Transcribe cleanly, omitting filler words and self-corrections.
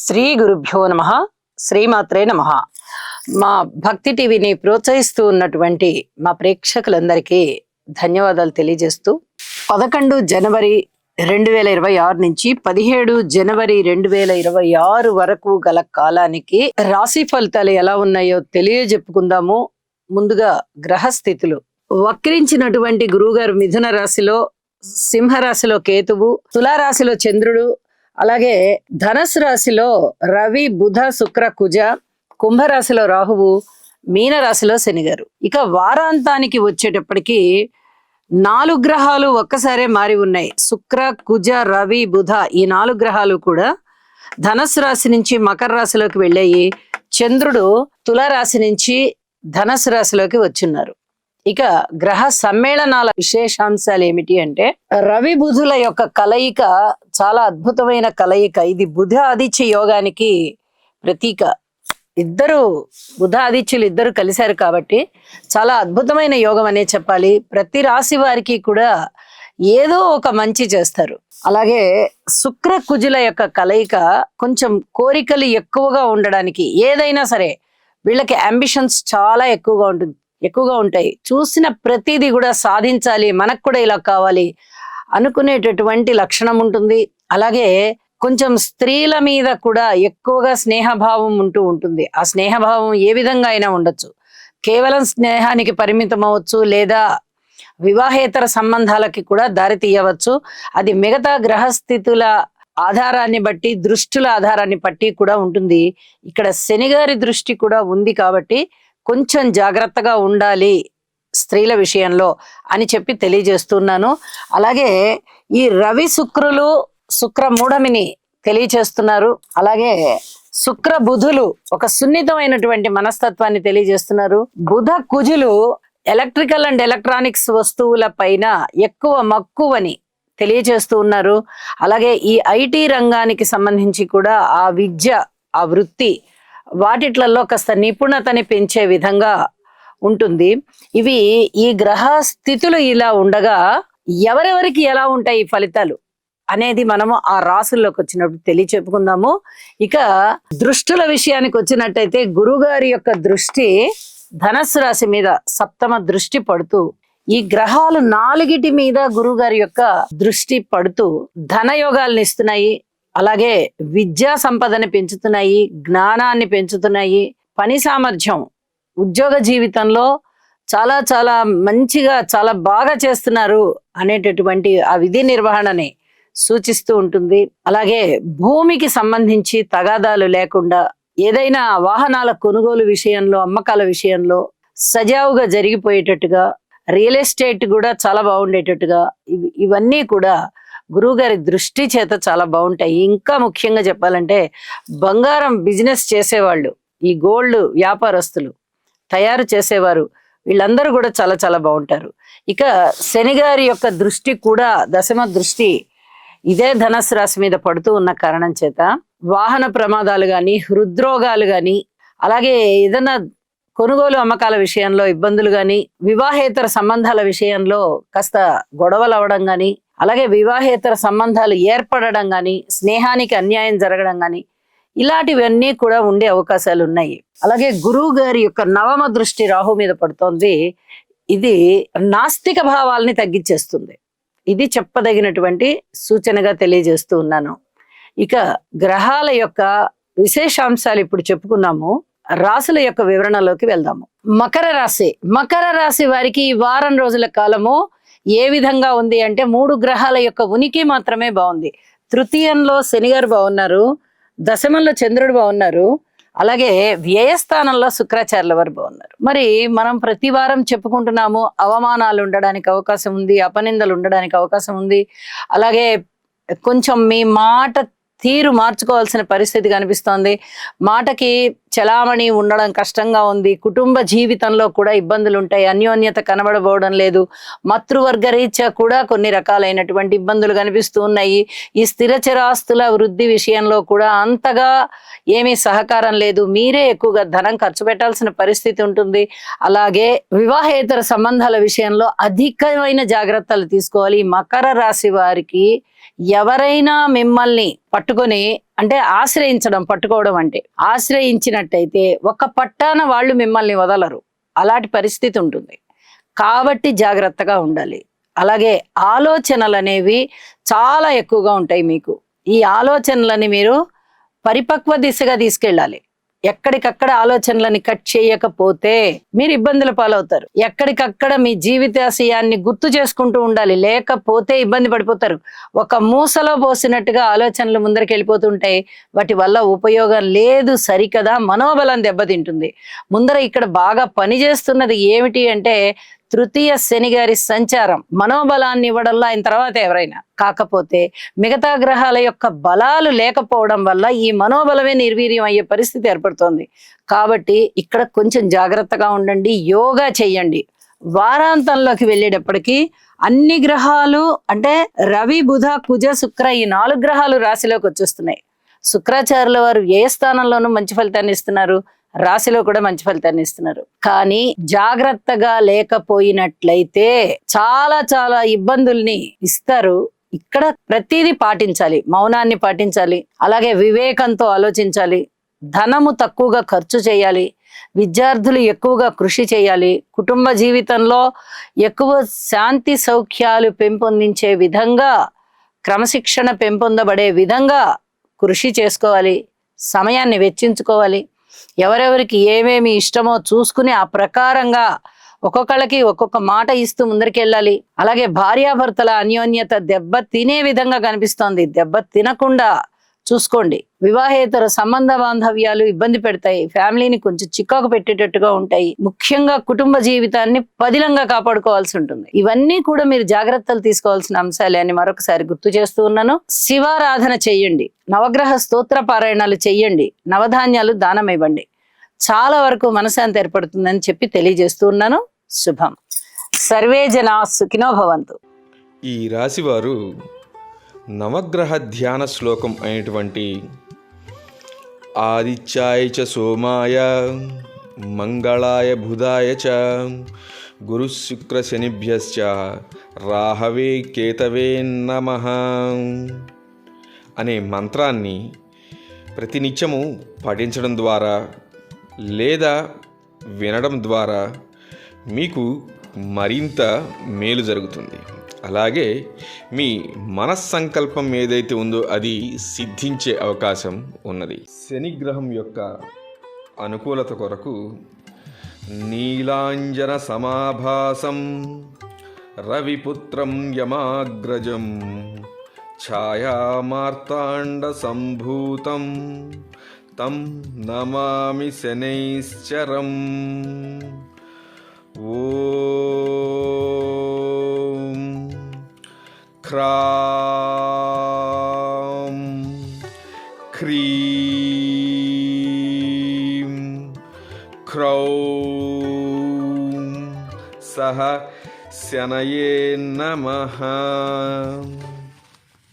శ్రీ గురుభ్యో నమః. శ్రీమాత్రే నమః. మా భక్తి టీవీని ప్రోత్సహిస్తూ ఉన్నటువంటి మా ప్రేక్షకులందరికీ ధన్యవాదాలు తెలియజేస్తూ 11 జనవరి 2026 నుంచి 17 జనవరి 2026 వరకు గల కాలానికి రాశి ఫలితాలు ఎలా ఉన్నాయో తెలియజెప్పుకుందాము. ముందుగా గ్రహస్థితులు. వక్రించినటువంటి గురువుగారు మిథున రాశిలో, సింహరాశిలో కేతువు, తులారాశిలో చంద్రుడు, అలాగే ధనస్సు రాశిలో రవి, బుధ, శుక్ర, కుజ, కుంభరాశిలో రాహువు, మీనరాశిలో శనిగారు. ఇక వారాంతానికి వచ్చేటప్పటికి 4 గ్రహాలు ఒక్కసారే మారి ఉన్నాయి. శుక్ర, కుజ, రవి, బుధ ఈ 4 గ్రహాలు కూడా ధనస్సు రాశి నుంచి మకర రాశిలోకి వెళ్ళాయి. చంద్రుడు తులారాశి నుంచి ధనస్సు రాశిలోకి వచ్చున్నారు. ఇక గ్రహ సమ్మేళనాల విశేషాంశాలు ఏమిటి అంటే, రవి బుధుల యొక్క కలయిక చాలా అద్భుతమైన కలయిక. ఇది బుధ ఆదిత్య యోగానికి ప్రతీక. బుధ ఆదిత్యులు ఇద్దరు కలిశారు కాబట్టి చాలా అద్భుతమైన యోగం అనే చెప్పాలి. ప్రతి రాశి వారికి కూడా ఏదో ఒక మంచి చేస్తారు. అలాగే శుక్ర కుజుల యొక్క కలయిక కొంచెం కోరికలు ఎక్కువగా ఉండడానికి, ఏదైనా సరే వీళ్ళకి అంబిషన్స్ చాలా ఎక్కువగా ఉంటాయి. చూసిన ప్రతిదీ కూడా సాధించాలి, మనకు కూడా ఇలా కావాలి అనుకునేటటువంటి లక్షణం ఉంటుంది. అలాగే కొంచెం స్త్రీల మీద కూడా ఎక్కువగా స్నేహభావం ఉంటుంది. ఆ స్నేహభావం ఏ విధంగా అయినా ఉండొచ్చు. కేవలం స్నేహానికి పరిమితం అవ్వచ్చు, లేదా వివాహేతర సంబంధాలకి కూడా దారి తీయవచ్చు. అది మిగతా గ్రహస్థితుల ఆధారాన్ని బట్టి, దృష్టుల ఆధారాన్ని బట్టి కూడా ఉంటుంది. ఇక్కడ శనిగారి దృష్టి కూడా ఉంది కాబట్టి కొంచెం జాగ్రత్తగా ఉండాలి స్త్రీల విషయంలో అని చెప్పి తెలియజేస్తున్నాను. అలాగే ఈ రవి శుక్రులు శుక్ర మూఢమిని తెలియజేస్తున్నారు. అలాగే శుక్ర బుధులు ఒక సున్నితమైనటువంటి మనస్తత్వాన్ని తెలియజేస్తున్నారు. బుధ కుజులు ఎలక్ట్రికల్ అండ్ ఎలక్ట్రానిక్స్ వస్తువుల పైన ఎక్కువ మక్కువని తెలియజేస్తూ ఉన్నారు. అలాగే ఈ ఐటీ రంగానికి సంబంధించి కూడా ఆ విద్య, ఆ వృత్తి వాటిట్లలో కాస్త నిపుణతని పెంచే విధంగా ఉంటుంది. ఇవి ఈ గ్రహ స్థితులు ఇలా ఉండగా ఎవరెవరికి ఎలా ఉంటాయి ఈ ఫలితాలు అనేది మనము ఆ రాసుల్లోకి వచ్చినప్పుడు తెలియచెప్పుకుందాము. ఇక దృష్టుల విషయానికి వచ్చినట్టయితే గురుగారి యొక్క దృష్టి ధనస్సు రాశి మీద సప్తమ దృష్టి పడుతూ, ఈ గ్రహాలు 4 మీద గురుగారి యొక్క దృష్టి పడుతూ ధనయోగాల్ని ఇస్తున్నాయి. అలాగే విద్యా సంపదని పెంచుతున్నాయి, జ్ఞానాన్ని పెంచుతున్నాయి, పని సామర్థ్యం, ఉద్యోగ జీవితంలో చాలా చాలా మంచిగా చాలా బాగా చేస్తున్నారు అనేటటువంటి ఆ విధి నిర్వహణని సూచిస్తూ ఉంటుంది. అలాగే భూమికి సంబంధించి తగాదాలు లేకుండా, ఏదైనా వాహనాల కొనుగోలు విషయంలో, అమ్మకాల విషయంలో సజావుగా జరిగిపోయేటట్టుగా, రియల్ ఎస్టేట్ కూడా చాలా బాగుండేటట్టుగా ఇవన్నీ కూడా గురువుగారి దృష్టి చేత చాలా బాగుంటాయి. ఇంకా ముఖ్యంగా చెప్పాలంటే బంగారం బిజినెస్ చేసేవాళ్ళు, ఈ గోల్డ్ వ్యాపారస్తులు, తయారు చేసేవారు, వీళ్ళందరూ కూడా చాలా చాలా బాగుంటారు. ఇక శనిగారి యొక్క దృష్టి కూడా దశమ దృష్టి ఇదే ధనస్సు రాశి మీద పడుతూ ఉన్న కారణం చేత వాహన ప్రమాదాలు కానీ, హృద్రోగాలు కానీ, అలాగే ఏదైనా కొనుగోలు అమ్మకాల విషయంలో ఇబ్బందులు కానీ, వివాహేతర సంబంధాల విషయంలో కాస్త గొడవలు అవడం కానీ, అలాగే వివాహేతర సంబంధాలు ఏర్పడడం కానీ, స్నేహానికి అన్యాయం జరగడం కానీ, ఇలాంటివన్నీ కూడా ఉండే అవకాశాలు ఉన్నాయి. అలాగే గురువు గారి యొక్క నవమ దృష్టి రాహు మీద పడుతోంది. ఇది నాస్తిక భావాల్ని తగ్గించేస్తుంది. ఇది చెప్పదగినటువంటి సూచనగా తెలియజేస్తూ ఉన్నాను. ఇక గ్రహాల యొక్క విశేషాంశాలు ఇప్పుడు చెప్పుకున్నాము. రాశుల యొక్క వివరణలోకి వెళ్దాము. మకర రాశి వారికి ఈ వారం రోజుల కాలము ఏ విధంగా ఉంది అంటే, 3 గ్రహాల యొక్క ఉనికి మాత్రమే బాగుంది. తృతీయంలో శనిగారు బాగున్నారు, దశమంలో చంద్రుడు బాగున్నారు, అలాగే వ్యయస్థానంలో శుక్రాచార్యుల వారు బాగున్నారు. మరి మనం ప్రతి వారం చెప్పుకుంటున్నాము, అవమానాలు ఉండడానికి అవకాశం ఉంది, అపనిందలు ఉండడానికి అవకాశం ఉంది, అలాగే కొంచెం మీ మాట తీరు మార్చుకోవాల్సిన పరిస్థితి కనిపిస్తోంది, మాటకి చలామణి ఉండడం కష్టంగా ఉంది, కుటుంబ జీవితంలో కూడా ఇబ్బందులు ఉంటాయి, అన్యోన్యత కనబడబోవడం లేదు, మాతృవర్గ రీత్యా కూడా కొన్ని రకాలైనటువంటి ఇబ్బందులు కనిపిస్తూ ఉన్నాయి. ఈ స్థిరచరాస్తుల వృద్ధి విషయంలో కూడా అంతగా ఏమీ సహకారం లేదు, మీరే ఎక్కువగా ధనం ఖర్చు పెట్టాల్సిన పరిస్థితి ఉంటుంది. అలాగే వివాహేతర సంబంధాల విషయంలో అధికమైన జాగ్రత్తలు తీసుకోవాలి. మకర రాశి వారికి ఎవరైనా మిమ్మల్ని పట్టుకొని అంటే ఆశ్రయించడం, పట్టుకోవడం అంటే ఆశ్రయించినట్టయితే ఒక పట్టాన వాళ్ళు మిమ్మల్ని వదలరు, అలాంటి పరిస్థితి ఉంటుంది. కాబట్టి జాగ్రత్తగా ఉండాలి. అలాగే ఆలోచనలు అనేవి చాలా ఎక్కువగా ఉంటాయి మీకు. ఈ ఆలోచనలని మీరు పరిపక్వ దిశగా తీసుకెళ్ళాలి. ఎక్కడికక్కడ ఆలోచనలని కట్ చేయకపోతే మీరు ఇబ్బందుల పాలవుతారు. ఎక్కడికక్కడ మీ జీవితాశయాన్ని గుర్తు చేసుకుంటూ ఉండాలి, లేకపోతే ఇబ్బంది పడిపోతారు. ఒక మూసలో పోసినట్టుగా ఆలోచనలు ముందరికి వెళ్ళిపోతుంటాయి. వాటి వల్ల ఉపయోగం లేదు, సరికదా, మనోబలం దెబ్బతింటుంది. ముందర ఇక్కడ బాగా పనిచేస్తున్నది ఏమిటి అంటే తృతీయ శని గారి సంచారం మనోబలాన్ని ఇవ్వడంలో ఆయన తర్వాత ఎవరైనా. కాకపోతే మిగతా గ్రహాల యొక్క బలాలు లేకపోవడం వల్ల ఈ మనోబలమే నిర్వీర్యం అయ్యే పరిస్థితి ఏర్పడుతోంది. కాబట్టి ఇక్కడ కొంచెం జాగ్రత్తగా ఉండండి, యోగా చెయ్యండి. వారాంతంలోకి వెళ్ళేటప్పటికీ అన్ని గ్రహాలు అంటే రవి, బుధ, కుజ, శుక్ర ఈ 4 గ్రహాలు రాశిలోకి వచ్చేస్తున్నాయి. శుక్రాచార్యుల వారు ఏ స్థానంలోనూ మంచి ఫలితాన్ని ఇస్తున్నారు, రాశిలో కూడా మంచి ఫలితాన్ని ఇస్తున్నారు. కానీ జాగ్రత్తగా లేకపోయినట్లయితే చాలా చాలా ఇబ్బందుల్ని ఇస్తారు. ఇక్కడ ప్రతిదీ పాటించాలి, మౌనాన్ని పాటించాలి, అలాగే వివేకంతో ఆలోచించాలి, ధనము తక్కువగా ఖర్చు చేయాలి, విద్యార్థులు ఎక్కువగా కృషి చేయాలి, కుటుంబ జీవితంలో ఎక్కువ శాంతి సౌఖ్యాలు పెంపొందించే విధంగా, క్రమశిక్షణ పెంపొందబడే విధంగా కృషి చేసుకోవాలి, సమయాన్ని వెచ్చించుకోవాలి. ఎవరెవరికి ఏమేమి ఇష్టమో చూసుకుని ఆ ప్రకారంగా ఒక్కొక్కళ్ళకి ఒక్కొక్క మాట ఇస్తూ ముందరికెళ్ళాలి. అలాగే భార్యాభర్తల అన్యోన్యత దెబ్బ తినే విధంగా కనిపిస్తోంది, దెబ్బ తినకుండా చూసుకోండి. వివాహేతర సంబంధ బాంధవ్యాలు ఇబ్బంది పెడతాయి, ఫ్యామిలీని కొంచెం చికాకు పెట్టేటట్టుగా ఉంటాయి. ముఖ్యంగా కుటుంబ జీవితాన్ని పదిలంగా కాపాడుకోవాల్సి ఉంటుంది. ఇవన్నీ కూడా మీరు జాగ్రత్తలు తీసుకోవాల్సిన అంశాలే అని మరొకసారి గుర్తు చేస్తూ ఉన్నాను. శివారాధన చెయ్యండి, నవగ్రహ స్తోత్ర పారాయణాలు చెయ్యండి, నవధాన్యాలు దానం ఇవ్వండి. చాలా వరకు మనశాంతి ఏర్పడుతుందని చెప్పి తెలియజేస్తూ ఉన్నాను. శుభం. సర్వే జనా సుఖినో భవంతు. ఈ రాశివారు నవగ్రహ ధ్యాన శ్లోకం అయినటువంటి ఆదిత్యాయ చ సోమాయ మంగళాయ బుధాయ చ గురు శుక్ర శనిభ్యశ్చ రాహవే కేతవే నమః అనే మంత్రాన్ని ప్రతినిత్యము పఠించడం ద్వారా లేదా వినడం ద్వారా మీకు మరింత మేలు జరుగుతుంది. అలాగే మీ మనస్సంకల్పం ఏదైతే ఉందో అది సిద్ధించే అవకాశం ఉన్నది. శని గ్రహం యొక్క అనుకూలత కొరకు నీలాంజన సమాభాసం రవిపుత్రం యమాగ్రజం ఛాయామార్తాండ సంభూతం తం నమామి శనైశ్చరం. ఓం క్రాం క్రీం క్రౌం సహ శనయే నమః.